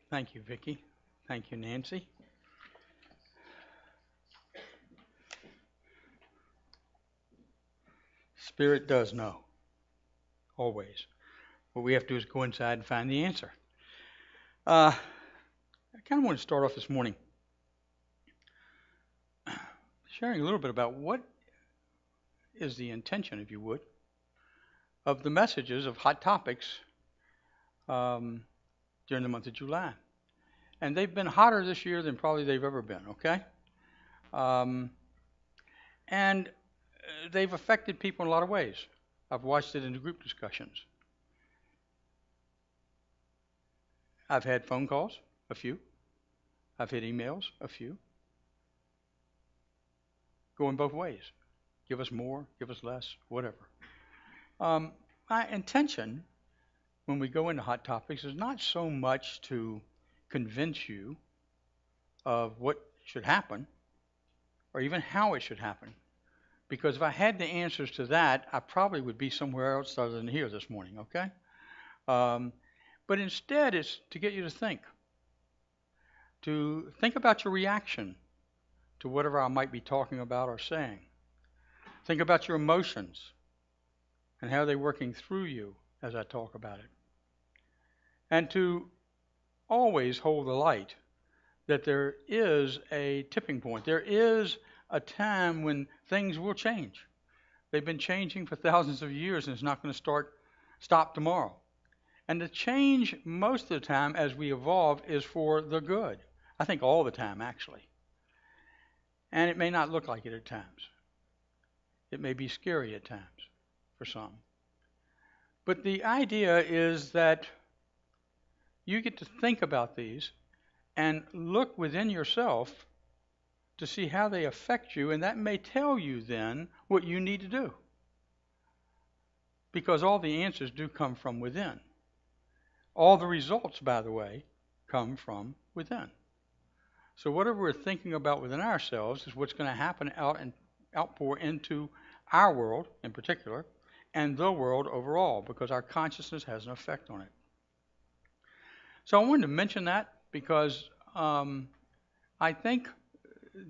Thank you, Vicki. Thank you, Nancy. Spirit does know, always. What we have to do is go inside and find the answer. I kind of want to start off this morning sharing a little bit about what is the intention, if you would, of the messages of hot topics during the month of July. And they've been hotter this year than probably they've ever been, okay? Um, and they've affected people in a lot of ways. I've watched it in the group discussions. I've had phone calls, a few. I've had emails, a few. Going both ways. Give us more, give us less, whatever. My intention when we go into hot topics is not so much to convince you of what should happen or even how it should happen. Because if I had the answers to that, I probably would be somewhere else other than here this morning, okay? But instead, it's to get you to think about your reaction to whatever I might be talking about or saying. Think about your emotions and how they're working through you as I talk about it. And to always hold the light that there is a tipping point. There is a time when things will change. They've been changing for thousands of years, and it's not going to stop tomorrow. And the change most of the time as we evolve is for the good. I think all the time, actually. And it may not look like it at times. It may be scary at times for some. But the idea is that you get to think about these and look within yourself to see how they affect you, and that may tell you then what you need to do. Because all the answers do come from within. All the results, by the way, come from within. So whatever we're thinking about within ourselves is what's going to happen out and outpour into our world in particular and the world overall, because our consciousness has an effect on it. So I wanted to mention that because I think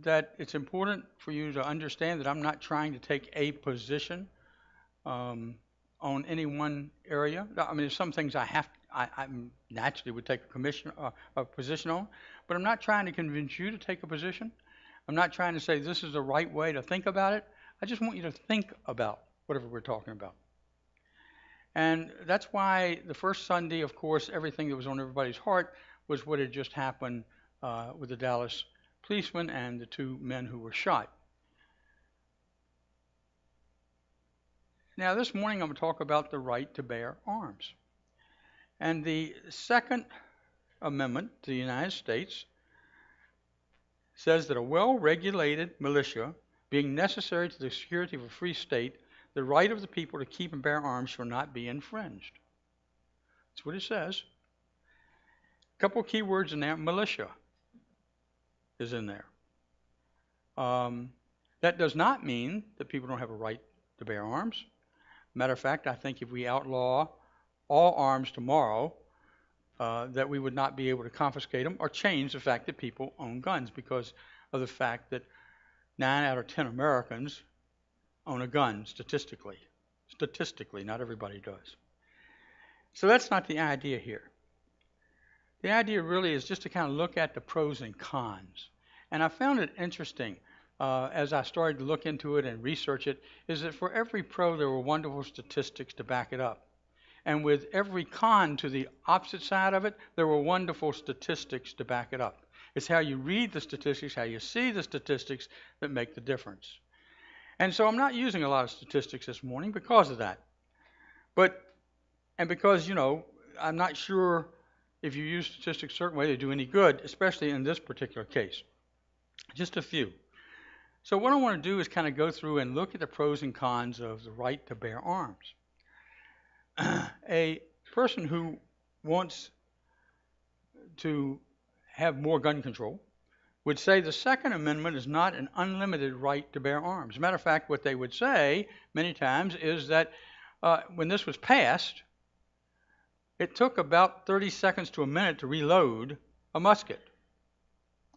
that it's important for you to understand that I'm not trying to take a position on any one area. I mean, there's some things I naturally would take a position on, but I'm not trying to convince you to take a position. I'm not trying to say this is the right way to think about it. I just want you to think about whatever we're talking about. And that's why the first Sunday, of course, everything that was on everybody's heart was what had just happened with the Dallas policeman and the two men who were shot. Now, this morning I'm going to talk about the right to bear arms. And the Second Amendment to the United States says that a well-regulated militia, being necessary to the security of a free state, the right of the people to keep and bear arms shall not be infringed. That's what it says. A couple of key words in there. Militia is in there. That does not mean that people don't have a right to bear arms. Matter of fact, I think if we outlaw all arms tomorrow, that we would not be able to confiscate them or change the fact that people own guns, because of the fact that 9 out of 10 Americans own a gun statistically. Statistically, not everybody does. So that's not the idea here. The idea really is just to kind of look at the pros and cons. And I found it interesting as I started to look into it and research it, is that for every pro there were wonderful statistics to back it up. And with every con to the opposite side of it, there were wonderful statistics to back it up. It's how you read the statistics, how you see the statistics that make the difference. And so I'm not using a lot of statistics this morning because of that. And because, I'm not sure if you use statistics a certain way they do any good, especially in this particular case. Just a few. So what I want to do is kind of go through and look at the pros and cons of the right to bear arms. A person who wants to have more gun control would say the Second Amendment is not an unlimited right to bear arms. As a matter of fact, what they would say many times is that when this was passed, It took about 30 seconds to a minute to reload a musket.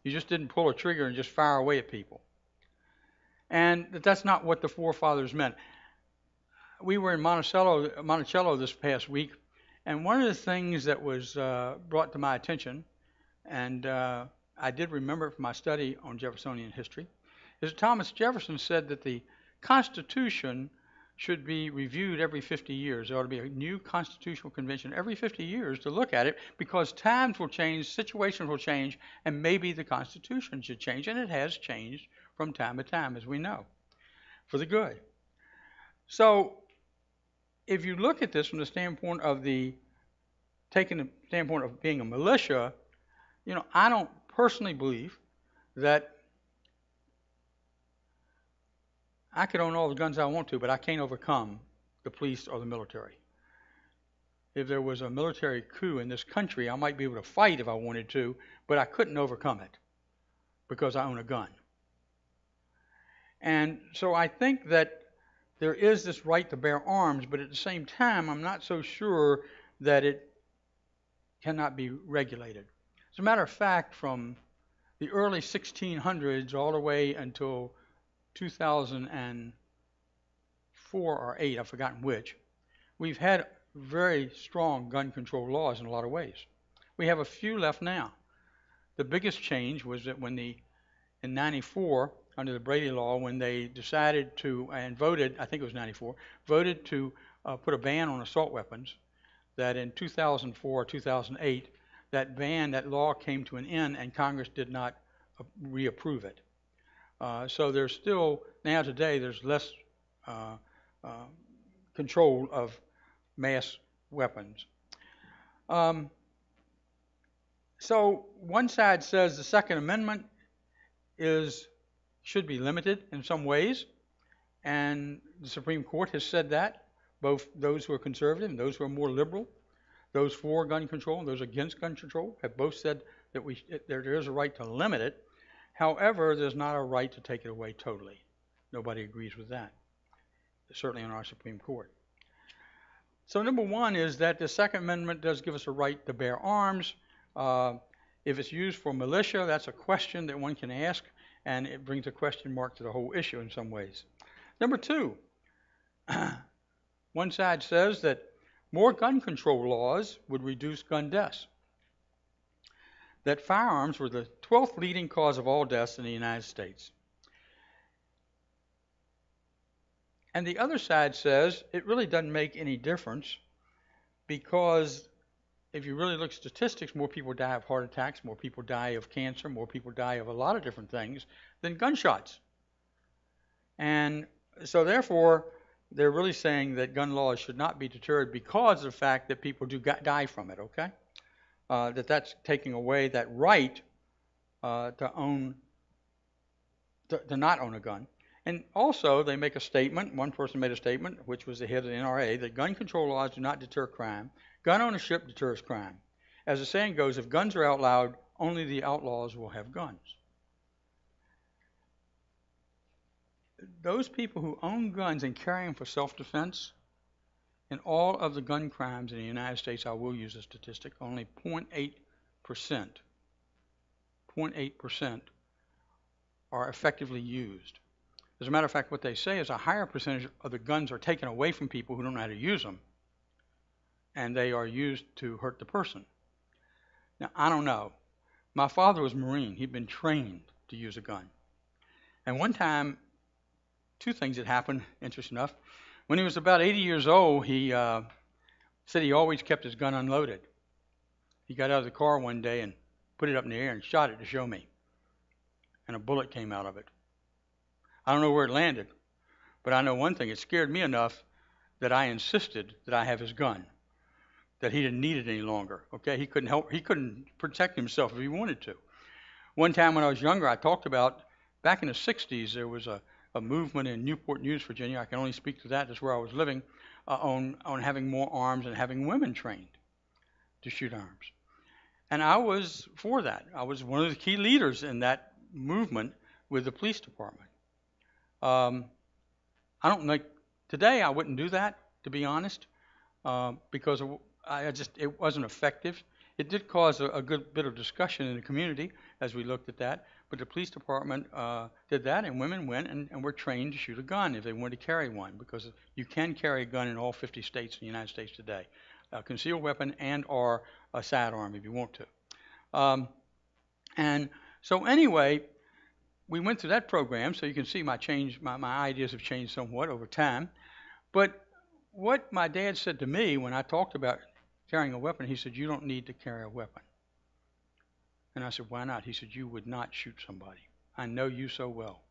You just didn't pull a trigger and just fire away at people. And that's not what the forefathers meant. We were in Monticello this past week, and one of the things that was brought to my attention, and I did remember it from my study on Jeffersonian history, is that Thomas Jefferson said that the Constitution should be reviewed every 50 years. There ought to be a new constitutional convention every 50 years to look at it, because times will change, situations will change, and maybe the Constitution should change. And it has changed from time to time, as we know, for the good. So if you look at this from the standpoint of taking the standpoint of being a militia, I don't personally believe that I could own all the guns I want to, but I can't overcome the police or the military. If there was a military coup in this country, I might be able to fight if I wanted to, but I couldn't overcome it because I own a gun. And so I think that there is this right to bear arms, but at the same time, I'm not so sure that it cannot be regulated. As a matter of fact, from the early 1600s all the way until 2004 or 8, I've forgotten which, we've had very strong gun control laws in a lot of ways. We have a few left now. The biggest change was that in 94, under the Brady Law, when they decided to, and voted, I think it was 94, voted to put a ban on assault weapons, that in 2004 or 2008, that law came to an end and Congress did not reapprove it. So there's still, now today, there's less control of mass weapons. So one side says the Second Amendment should be limited in some ways, and the Supreme Court has said that, both those who are conservative and those who are more liberal, those for gun control and those against gun control, have both said that there is a right to limit it. However, there's not a right to take it away totally. Nobody agrees with that, certainly in our Supreme Court. So number one is that the Second Amendment does give us a right to bear arms. If it's used for militia, that's a question that one can ask, and it brings a question mark to the whole issue in some ways. Number two, one side says that more gun control laws would reduce gun deaths, that firearms were the 12th leading cause of all deaths in the United States. And the other side says it really doesn't make any difference, because if you really look at statistics, more people die of heart attacks, more people die of cancer, more people die of a lot of different things than gunshots. And so therefore, they're really saying that gun laws should not be deterred because of the fact that people do die from it, okay? That's taking away that right to not own a gun. And also, they make a statement, one person made a statement, which was the head of the NRA, that gun control laws do not deter crime. Gun ownership deters crime. As the saying goes, if guns are outlawed, only the outlaws will have guns. Those people who own guns and carry them for self-defense, in all of the gun crimes in the United States, I will use a statistic, only 0.8% are effectively used. As a matter of fact, what they say is a higher percentage of the guns are taken away from people who don't know how to use them, and they are used to hurt the person. Now, I don't know. My father was a Marine. He'd been trained to use a gun. And one time, two things had happened, interesting enough. When he was about 80 years old, he said he always kept his gun unloaded. He got out of the car one day and put it up in the air and shot it to show me. And a bullet came out of it. I don't know where it landed, but I know one thing. It scared me enough that I insisted that I have his gun, that he didn't need it any longer. Okay, he couldn't protect himself if he wanted to. One time when I was younger, I talked about, back in the 60s, there was a movement in Newport News, Virginia. I can only speak to that. That's where I was living, on having more arms and having women trained to shoot arms. And I was for that. I was one of the key leaders in that movement with the police department. I don't like, today I wouldn't do that, to be honest, because it wasn't effective. It did cause a good bit of discussion in the community as we looked at that. But the police department did that, and women went and were trained to shoot a gun if they wanted to carry one, because you can carry a gun in all 50 states in the United States today, a concealed weapon and or a sidearm if you want to. And so anyway, we went through that program, so you can see my ideas have changed somewhat over time. But what my dad said to me when I talked about carrying a weapon, he said, "You don't need to carry a weapon." And I said, "Why not?" He said, "You would not shoot somebody. I know you so well.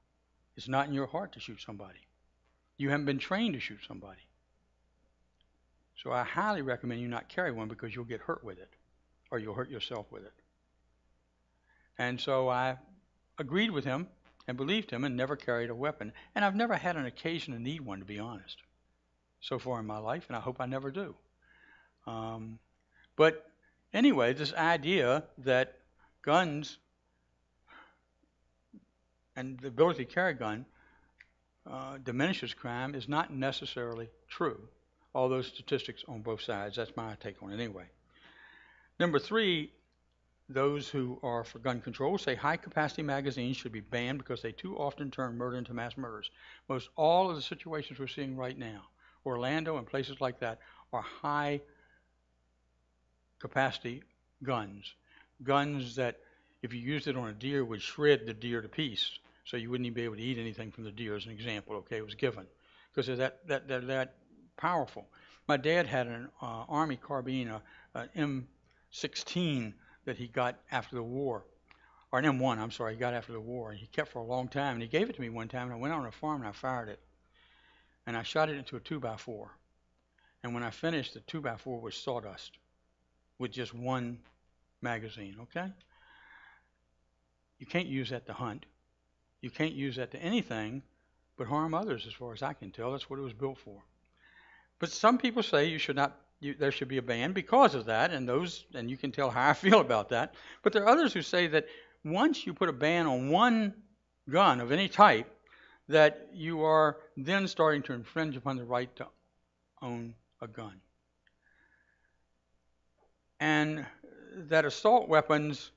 It's not in your heart to shoot somebody. You haven't been trained to shoot somebody. So I highly recommend you not carry one because you'll get hurt with it, or you'll hurt yourself with it." And so I agreed with him and believed him and never carried a weapon. And I've never had an occasion to need one, to be honest, so far in my life, and I hope I never do. But anyway, this idea that guns and the ability to carry a gun diminishes crime is not necessarily true. All those statistics on both sides, that's my take on it anyway. Number 3, those who are for gun control say high-capacity magazines should be banned because they too often turn murder into mass murders. Most all of the situations we're seeing right now, Orlando and places like that, are high-capacity guns. Guns that, if you used it on a deer, would shred the deer to pieces. So you wouldn't even be able to eat anything from the deer, as an example. Okay, it was given because they're that powerful. My dad had an Army carbine, an M16 that he got after the war, or an M1, I'm sorry, he got after the war, and he kept for a long time. And he gave it to me one time, and I went on a farm and I fired it, and I shot it into a 2x4. And when I finished, the 2x4 was sawdust with just one magazine. Okay, you can't use that to hunt. You can't use that to anything but harm others, as far as I can tell. That's what it was built for. But some people say you should not. There should be a ban because of that, and you can tell how I feel about that. But there are others who say that once you put a ban on one gun of any type, that you are then starting to infringe upon the right to own a gun. And that assault weapons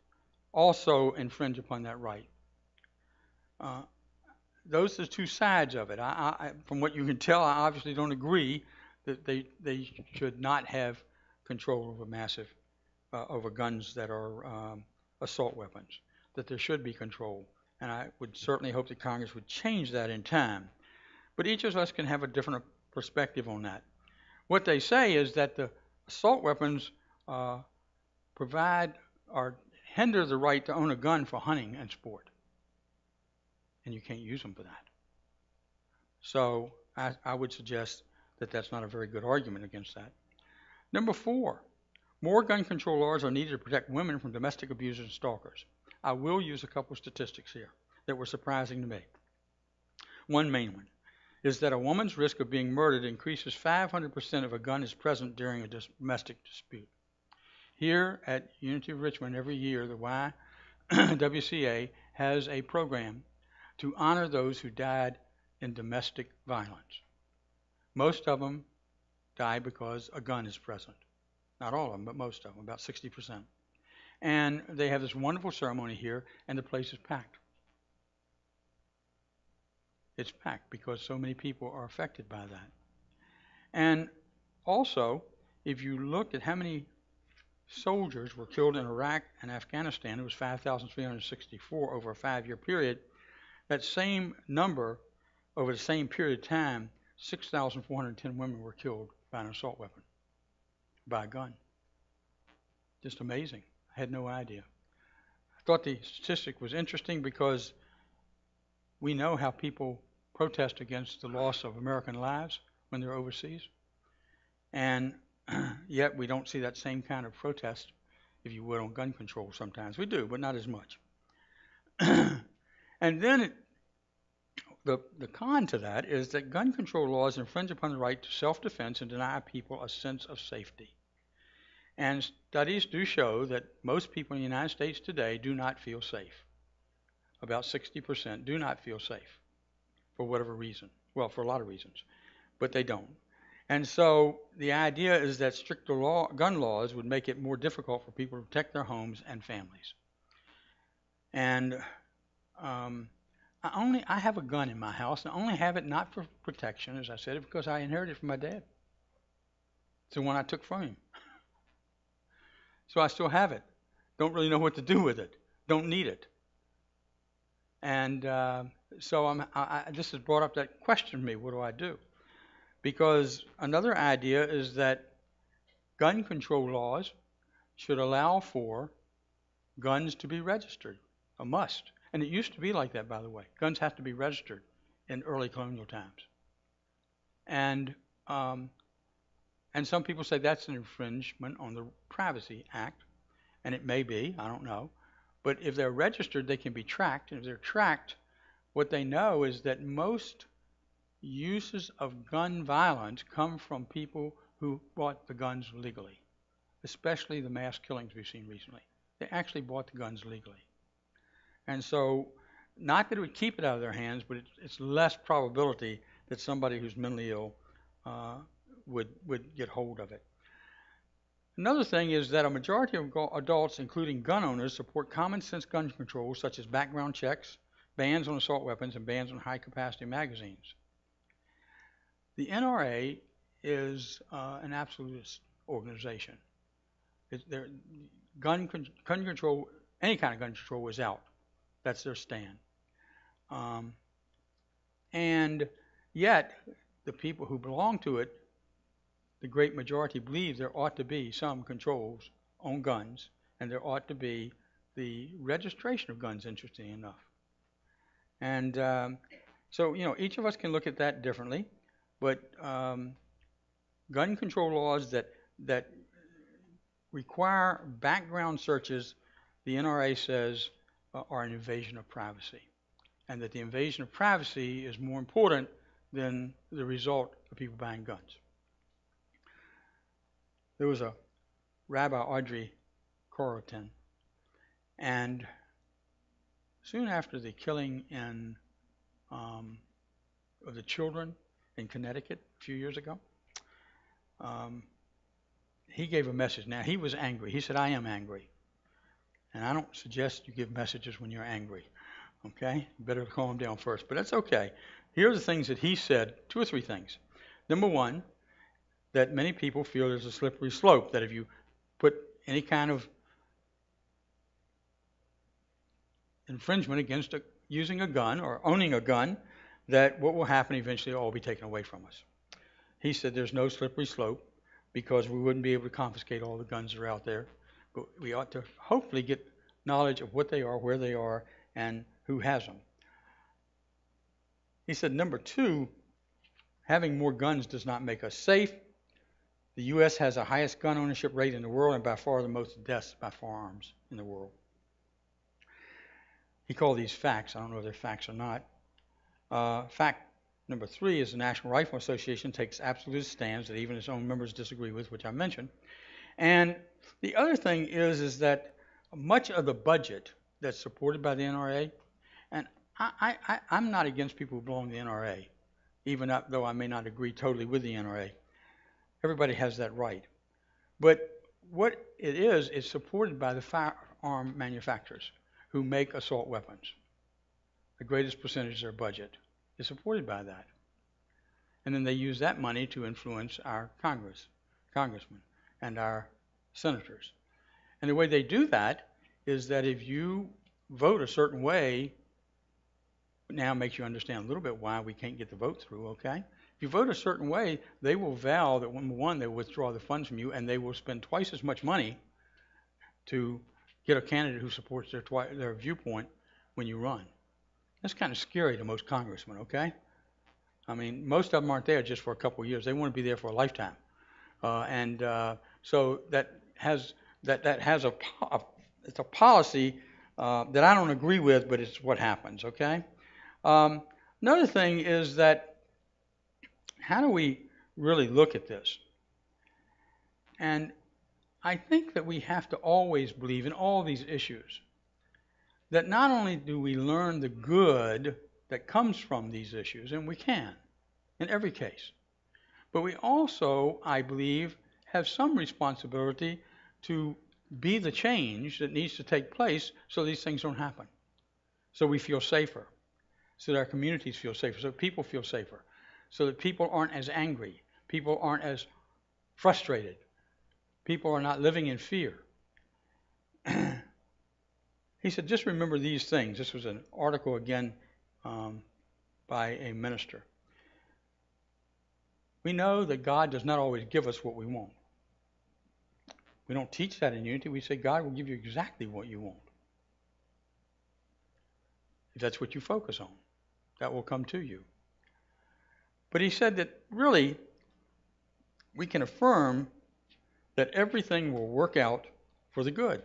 also infringe upon that right. Those are the two sides of it. From what you can tell, I obviously don't agree that they should not have control over over guns that are assault weapons, that there should be control. And I would certainly hope that Congress would change that in time. But each of us can have a different perspective on that. What they say is that the assault weapons provide or hinder the right to own a gun for hunting and sport. And you can't use them for that. So I would suggest that that's not a very good argument against that. Number 4, more gun control laws are needed to protect women from domestic abusers and stalkers. I will use a couple of statistics here that were surprising to me. One main one is that a woman's risk of being murdered increases 500% if a gun is present during a domestic dispute. Here at Unity of Richmond, every year, the YWCA has a program to honor those who died in domestic violence. Most of them die because a gun is present. Not all of them, but most of them, about 60%. And they have this wonderful ceremony here, and the place is packed. It's packed because so many people are affected by that. And also, if you look at how many soldiers were killed in Iraq and Afghanistan, it was 5,364 over a 5-year period. That same number, over the same period of time, 6,410 women were killed by an assault weapon, by a gun. Just amazing. I had no idea. I thought the statistic was interesting because we know how people protest against the loss of American lives when they're overseas. And yet we don't see that same kind of protest, if you would, on gun control sometimes. We do, but not as much. And then the con to that is that gun control laws infringe upon the right to self-defense and deny people a sense of safety. And studies do show that most people in the United States today do not feel safe. About 60% do not feel safe for whatever reason. Well, for a lot of reasons, but they don't. And so the idea is that stricter gun laws would make it more difficult for people to protect their homes and families. And um, I have a gun in my house, and I only have it not for protection, as I said, because I inherited it from my dad. It's the one I took from him. So I still have it. Don't really know what to do with it. Don't need it. And so this has brought up that question to me, what do I do? Because another idea is that gun control laws should allow for guns to be registered, a must. And it used to be like that, by the way. Guns have to be registered in early colonial times. And some people say that's an infringement on the Privacy Act, and it may be, I don't know. But if they're registered, they can be tracked. And if they're tracked, what they know is that most uses of gun violence come from people who bought the guns legally, especially the mass killings we've seen recently. They actually bought the guns legally. And so, not that it would keep it out of their hands, but it's less probability that somebody who's mentally ill would get hold of it. Another thing is that a majority of adults, including gun owners, support common sense gun control, such as background checks, bans on assault weapons, and bans on high-capacity magazines. The NRA is an absolutist organization. Gun control, any kind of gun control, is out. That's their stand. And yet, the people who belong to it, the great majority, believe there ought to be some controls on guns, and there ought to be the registration of guns, interesting enough. And so, each of us can look at that differently, but gun control laws that require background searches, the NRA says, are an invasion of privacy, and that the invasion of privacy is more important than the result of people buying guns. There was a Rabba Audrey Corotin, and soon after the killing of the children in Connecticut a few years ago, he gave a message. Now, he was angry. He said, I am angry. And I don't suggest you give messages when you're angry. Okay? You better calm down first. But that's okay. Here are the things that he said, 2 or 3 things. Number one, that many people feel there's a slippery slope, that if you put any kind of infringement against using a gun or owning a gun, that what will happen eventually will all be taken away from us. He said there's no slippery slope because we wouldn't be able to confiscate all the guns that are out there. But we ought to hopefully get knowledge of what they are, where they are, and who has them. He said, number 2, having more guns does not make us safe. The U.S. has the highest gun ownership rate in the world and by far the most deaths by firearms in the world. He called these facts. I don't know if they're facts or not. Fact number 3 is the National Rifle Association takes absolute stands that even its own members disagree with, which I mentioned. And the other thing is that much of the budget that's supported by the NRA, and I'm not against people who belong to the NRA, even though I may not agree totally with the NRA. Everybody has that right. But what it is supported by the firearm manufacturers who make assault weapons. The greatest percentage of their budget is supported by that. And then they use that money to influence our congressmen, and our senators. And the way they do that is that if you vote a certain way, now makes you understand a little bit why we can't get the vote through, okay? If you vote a certain way, they will vow that, number one, they will withdraw the funds from you, and they will spend twice as much money to get a candidate who supports their viewpoint when you run. That's kind of scary to most congressmen, okay? I mean, most of them aren't there just for a couple of years. They want to be there for a lifetime. So that has it's a policy that I don't agree with, but it's what happens, okay? Another thing is that how do we really look at this? And I think that we have to always believe in all these issues that not only do we learn the good that comes from these issues, and we can in every case, But we also, I believe, have some responsibility to be the change that needs to take place so these things don't happen. So we feel safer, so that our communities feel safer, so that people feel safer, so that people aren't as angry, people aren't as frustrated, people are not living in fear. He said, just remember these things. This was an article again by a minister. We know that God does not always give us what we want. We don't teach that in unity. We say God will give you exactly what you want. If that's what you focus on, that will come to you. But he said that really we can affirm that everything will work out for the good.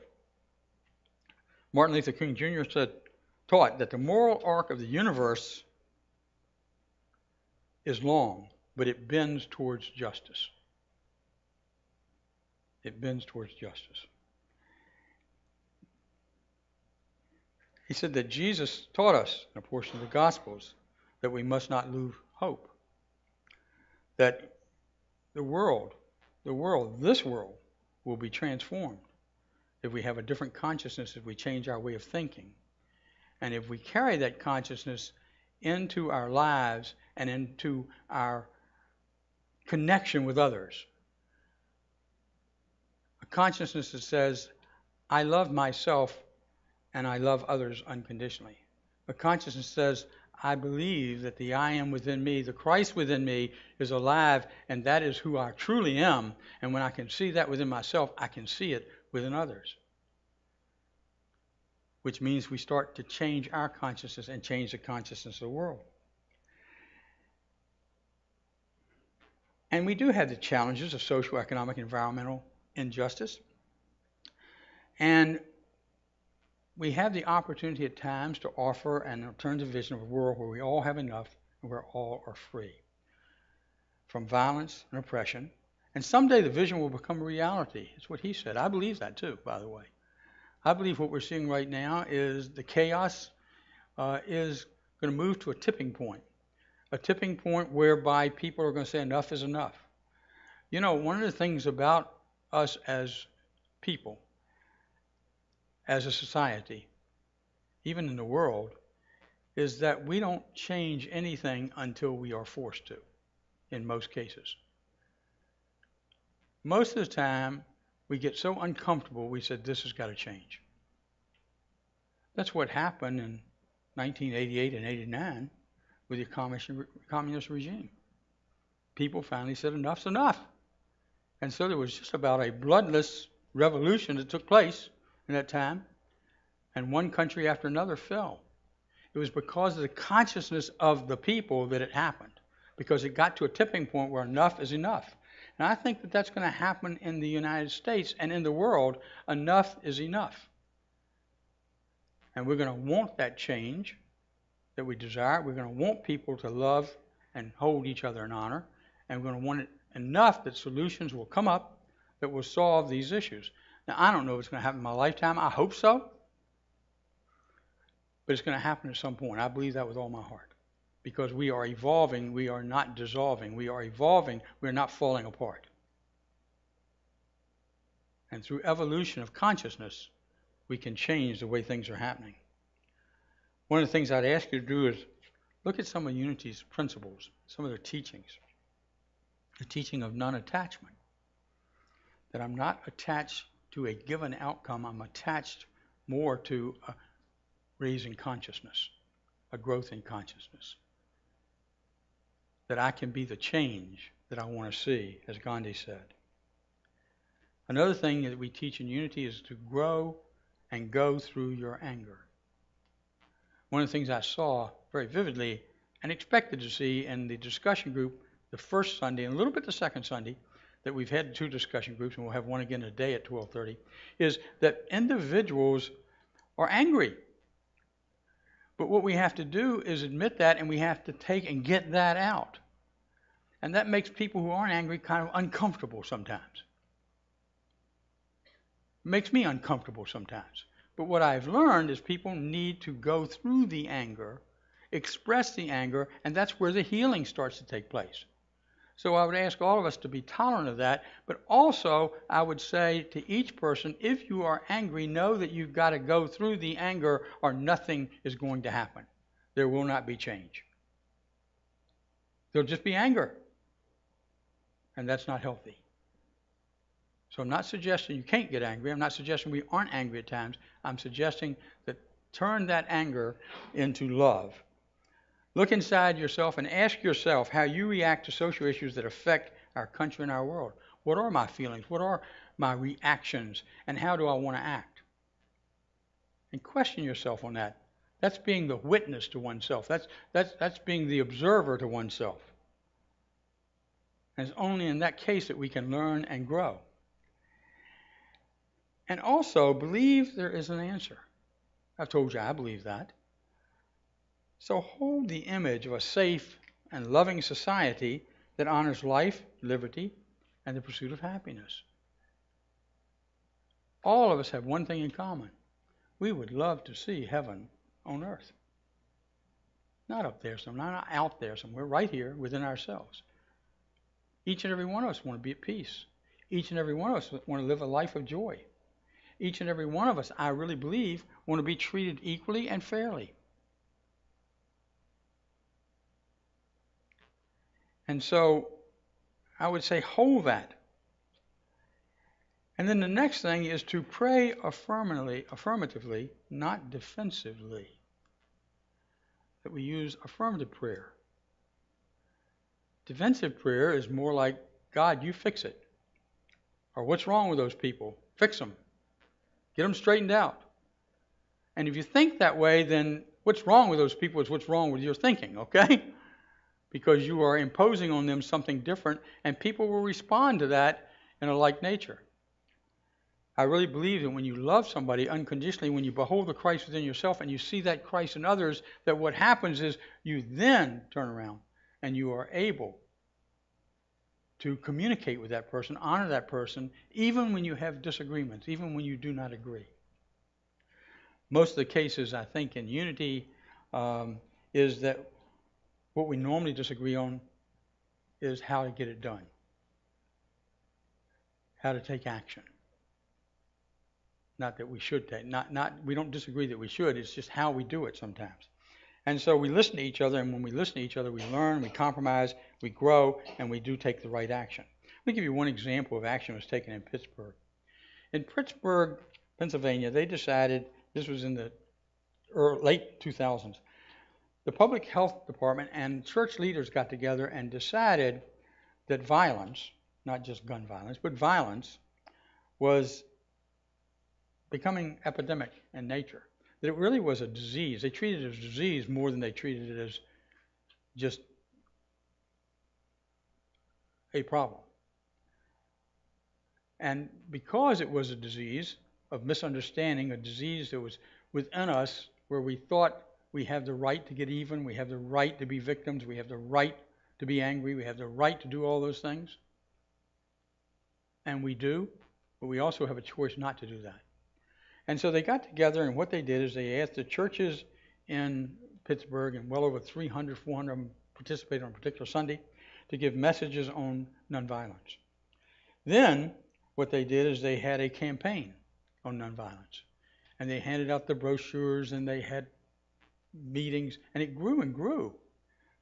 Martin Luther King Jr. taught that the moral arc of the universe is long, but it bends towards justice. It bends towards justice. He said that Jesus taught us in a portion of the Gospels that we must not lose hope. That this world will be transformed if we have a different consciousness, if we change our way of thinking. And if we carry that consciousness into our lives and into our connection with others. A consciousness that says, I love myself and I love others unconditionally. A consciousness says, I believe that the I am within me, the Christ within me is alive, and that is who I truly am. And when I can see that within myself, I can see it within others. Which means we start to change our consciousness and change the consciousness of the world. And we do have the challenges of social, economic, environmental injustice. And we have the opportunity at times to offer an alternative vision of a world where we all have enough and where all are free from violence and oppression. And someday the vision will become a reality. It's what he said. I believe that too, by the way. I believe what we're seeing right now is the chaos is going to move to a tipping point whereby people are going to say enough is enough. You know, one of the things about us as people, as a society, even in the world, is that we don't change anything until we are forced to, in most cases. Most of the time, we get so uncomfortable, we said, this has got to change. That's what happened in 1988 and 89 with the communist regime. People finally said, enough's enough. And so there was just about a bloodless revolution that took place in that time, and one country after another fell. It was because of the consciousness of the people that it happened, because it got to a tipping point where enough is enough. And I think that that's going to happen in the United States and in the world. Enough is enough. And we're going to want that change that we desire. We're going to want people to love and hold each other in honor. And we're going to want it enough that solutions will come up that will solve these issues. Now, I don't know if it's going to happen in my lifetime. I hope so. But it's going to happen at some point. I believe that with all my heart. Because we are evolving. We are not dissolving. We are evolving. We are not falling apart. And through evolution of consciousness, we can change the way things are happening. One of the things I'd ask you to do is look at some of Unity's principles, some of their teachings. The teaching of non-attachment. That I'm not attached to a given outcome. I'm attached more to a raising consciousness, a growth in consciousness. That I can be the change that I want to see, as Gandhi said. Another thing that we teach in Unity is to grow and go through your anger. One of the things I saw very vividly and expected to see in the discussion group the first Sunday and a little bit the second Sunday, that we've had 2 discussion groups and we'll have one again today at 12:30, is that individuals are angry. But what we have to do is admit that, and we have to take and get that out. And that makes people who aren't angry kind of uncomfortable sometimes. It makes me uncomfortable sometimes. But what I've learned is people need to go through the anger, express the anger, and that's where the healing starts to take place. So I would ask all of us to be tolerant of that, but also I would say to each person, if you are angry, know that you've got to go through the anger or nothing is going to happen. There will not be change. There'll just be anger, and that's not healthy. So I'm not suggesting you can't get angry. I'm not suggesting we aren't angry at times. I'm suggesting that turn that anger into love. Look inside yourself and ask yourself how you react to social issues that affect our country and our world. What are my feelings? What are my reactions? And how do I want to act? And question yourself on that. That's being the witness to oneself. That's being the observer to oneself. And it's only in that case that we can learn and grow. And also believe there is an answer. I've told you I believe that. So hold the image of a safe and loving society that honors life, liberty, and the pursuit of happiness. All of us have one thing in common. We would love to see heaven on earth. Not up there somewhere, not out there somewhere, right here within ourselves. Each and every one of us want to be at peace. Each and every one of us want to live a life of joy. Each and every one of us, I really believe, want to be treated equally and fairly. And so I would say hold that. And then the next thing is to pray affirmatively, not defensively. That we use affirmative prayer. Defensive prayer is more like, God, you fix it. Or what's wrong with those people? Fix them. Get them straightened out. And if you think that way, then what's wrong with those people is what's wrong with your thinking, okay? Because you are imposing on them something different, and people will respond to that in a like nature. I really believe that when you love somebody unconditionally, when you behold the Christ within yourself and you see that Christ in others, that what happens is you then turn around and you are able to communicate with that person, honor that person, even when you have disagreements, even when you do not agree. Most of the cases, I think, in unity is that what we normally disagree on is how to get it done, how to take action. Not that we should take, we don't disagree that we should, it's just how we do it sometimes. And so we listen to each other, and when we listen to each other, we learn, we compromise, we grow, and we do take the right action. Let me give you one example of action that was taken in Pittsburgh. In Pittsburgh, Pennsylvania, they decided, this was in the late 2000s, the public health department and church leaders got together and decided that violence, not just gun violence, but violence was becoming epidemic in nature. That it really was a disease. They treated it as a disease more than they treated it as just a problem. And because it was a disease of misunderstanding, a disease that was within us where we thought we have the right to get even, we have the right to be victims, we have the right to be angry, we have the right to do all those things. And we do, but we also have a choice not to do that. And so they got together, and what they did is they asked the churches in Pittsburgh, and well over 300, 400 of them participated on a particular Sunday, to give messages on nonviolence. Then what they did is they had a campaign on nonviolence. And they handed out the brochures, and they had meetings, and it grew and grew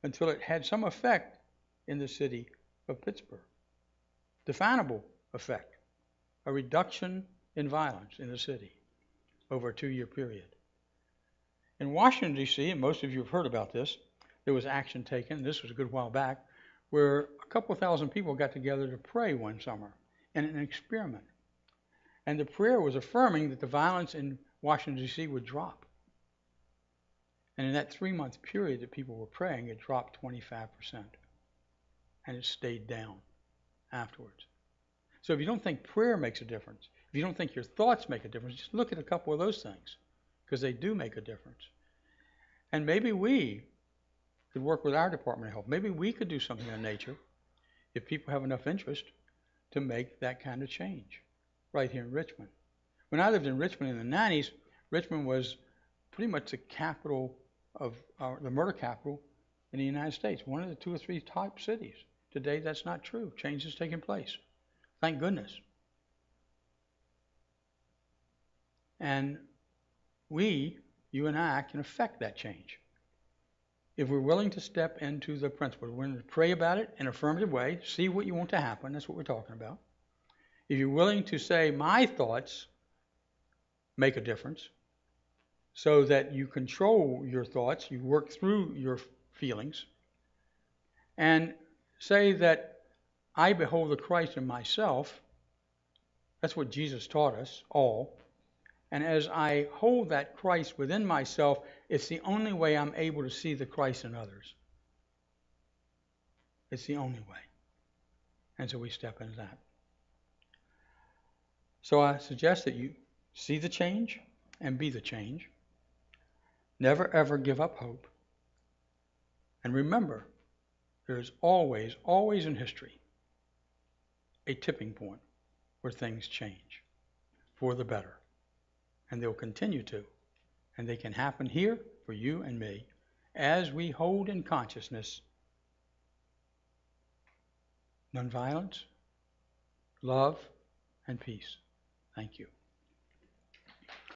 until it had some effect in the city of Pittsburgh. Definable effect. A reduction in violence in the city over a 2-year period. In Washington, D.C., and most of you have heard about this, there was action taken, this was a good while back, where a couple thousand people got together to pray one summer in an experiment. And the prayer was affirming that the violence in Washington, D.C. would drop. And in that 3-month period that people were praying, it dropped 25%. And it stayed down afterwards. So if you don't think prayer makes a difference, if you don't think your thoughts make a difference, just look at a couple of those things, because they do make a difference. And maybe we could work with our Department of Health. Maybe we could do something in nature, if people have enough interest, to make that kind of change right here in Richmond. When I lived in Richmond in the 90s, Richmond was pretty much the capital of the murder capital in the United States, one of the 2 or 3 top cities today that's not true. Change is taking place. Thank goodness. And we, you and I, can affect that change. If we're willing to step into the principle, we're going to pray about it in an affirmative way, see what you want to happen. That's what we're talking about. If you're willing to say, my thoughts make a difference, so that you control your thoughts, you work through your feelings, and say that I behold the Christ in myself. That's what Jesus taught us all. And as I hold that Christ within myself, it's the only way I'm able to see the Christ in others. It's the only way. And so we step into that. So I suggest that you see the change and be the change. Never ever give up hope. And remember, there's always, always in history a tipping point where things change for the better. And they'll continue to. And they can happen here for you and me as we hold in consciousness nonviolence, love, and peace. Thank you.